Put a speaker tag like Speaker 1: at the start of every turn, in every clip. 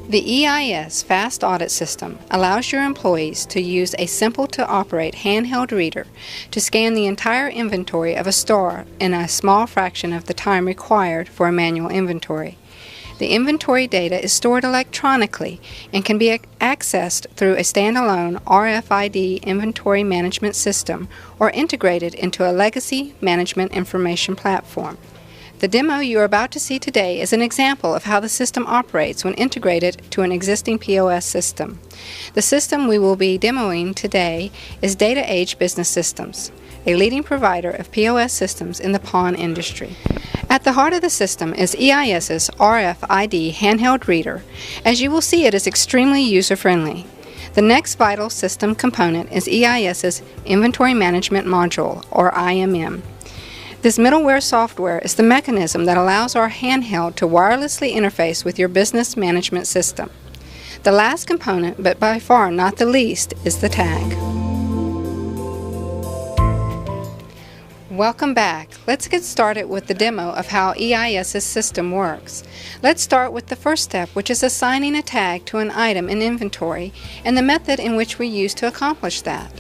Speaker 1: The EIS Fast Audit System allows your employees to use a simple-to-operate handheld reader to scan the entire inventory of a store in a small fraction of the time required for a manual inventory. The inventory data is stored electronically and can be accessed through a standalone RFID inventory management system or integrated into a legacy management information platform. The demo you are about to see today is an example of how the system operates when integrated to an existing POS system. The system we will be demoing today is Data Age Business Systems, a leading provider of POS systems in the pawn industry. At the heart of the system is EIS's RFID handheld reader. As you will see, it is extremely user-friendly. The next vital system component is EIS's Inventory Management Module, or IMM. This middleware software is the mechanism that allows our handheld to wirelessly interface with your business management system. The last component, but by far not the least, is the tag. Welcome back. Let's get started with the demo of how EIS's system works. Let's start with the first step, which is assigning a tag to an item in inventory and the method in which we use to accomplish that.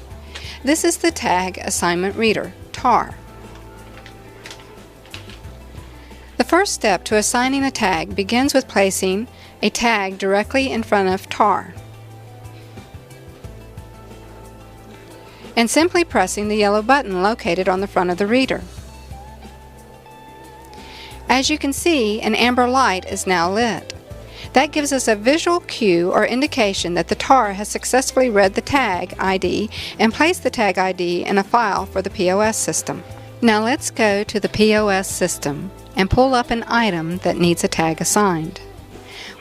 Speaker 1: This is the Tag Assignment Reader, TAR. The first step to assigning a tag begins with placing a tag directly in front of TAR and simply pressing the yellow button located on the front of the reader. As you can see, an amber light is now lit. That gives us a visual cue or indication that the TAR has successfully read the tag ID and placed the tag ID in a file for the POS system. Now let's go to the POS system and pull up an item that needs a tag assigned.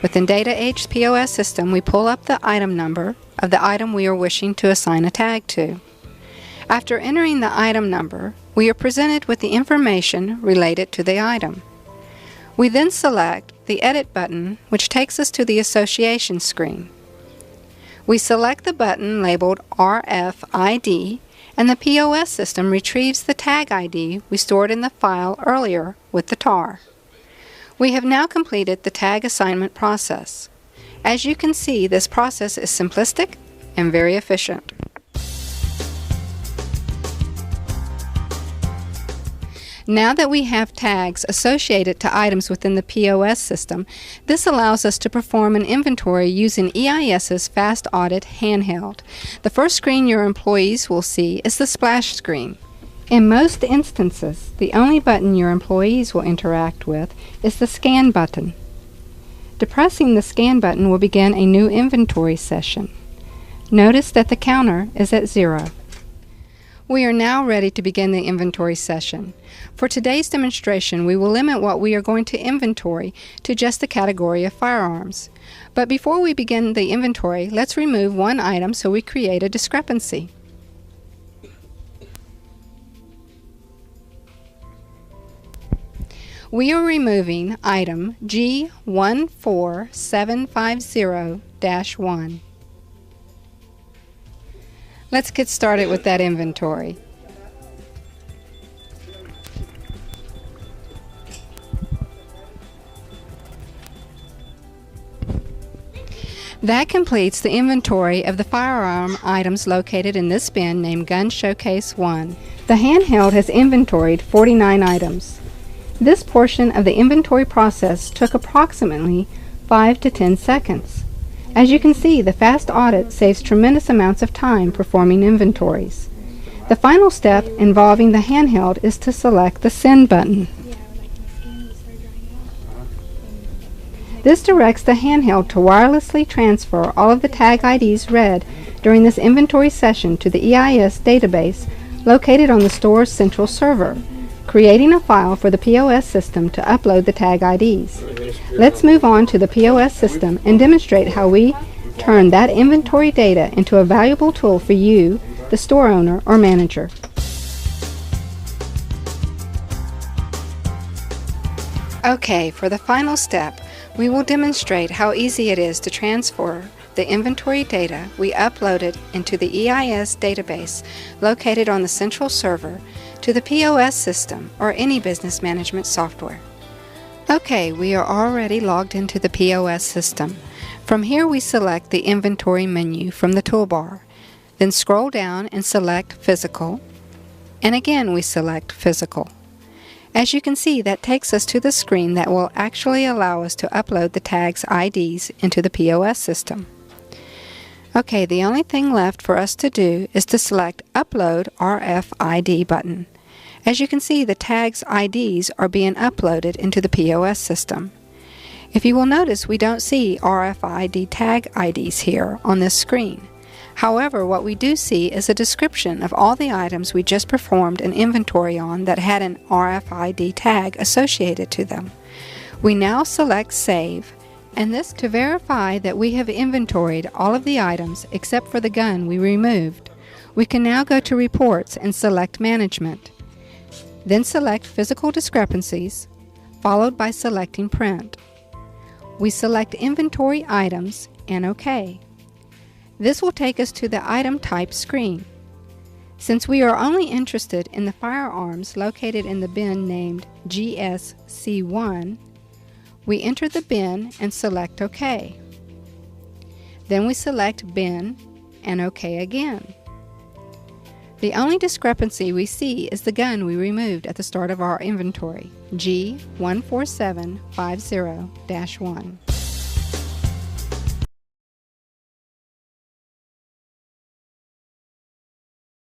Speaker 1: Within Data Age POS system, we pull up the item number of the item we are wishing to assign a tag to. After entering the item number, we are presented with the information related to the item. We then select the Edit button, which takes us to the association screen. We select the button labeled RFID, and the POS system retrieves the tag ID we stored in the file earlier with the TAR. We have now completed the tag assignment process. As you can see, this process is simplistic and very efficient. Now that we have tags associated to items within the POS system, this allows us to perform an inventory using EIS's Fast Audit handheld. The first screen your employees will see is the splash screen. In most instances, the only button your employees will interact with is the Scan button. Depressing the Scan button will begin a new inventory session. Notice that the counter is at 0. We are now ready to begin the inventory session. For today's demonstration, we will limit what we are going to inventory to just the category of firearms. But before we begin the inventory, let's remove one item so we create a discrepancy. We are removing item G14750-1. Let's get started with that inventory. That completes the inventory of the firearm items located in this bin named Gun Showcase 1. The handheld has inventoried 49 items. This portion of the inventory process took approximately 5 to 10 seconds. As you can see, the Fast Audit saves tremendous amounts of time performing inventories. The final step involving the handheld is to select the Send button. This directs the handheld to wirelessly transfer all of the tag IDs read during this inventory session to the EIS database located on the store's central server, creating a file for the POS system to upload the tag IDs. Let's move on to the POS system and demonstrate how we turn that inventory data into a valuable tool for you, the store owner or manager. Okay, for the final step, we will demonstrate how easy it is to transfer the inventory data we uploaded into the EIS database located on the central server to the POS system or any business management software. Okay, we are already logged into the POS system. From here we select the inventory menu from the toolbar. Then scroll down and select Physical. And again we select Physical. As you can see, that takes us to the screen that will actually allow us to upload the tags' IDs into the POS system. Okay, the only thing left for us to do is to select Upload RFID button. As you can see, the tags' IDs are being uploaded into the POS system. If you will notice, we don't see RFID tag IDs here on this screen. However, what we do see is a description of all the items we just performed an inventory on that had an RFID tag associated to them. We now select Save, and this to verify that we have inventoried all of the items except for the gun we removed. We can now go to Reports and select Management. Then select Physical Discrepancies, followed by selecting Print. We select Inventory Items and OK. This will take us to the Item Type screen. Since we are only interested in the firearms located in the bin named GSC1, we enter the bin and select OK. Then we select Bin and OK again. The only discrepancy we see is the gun we removed at the start of our inventory, G14750-1.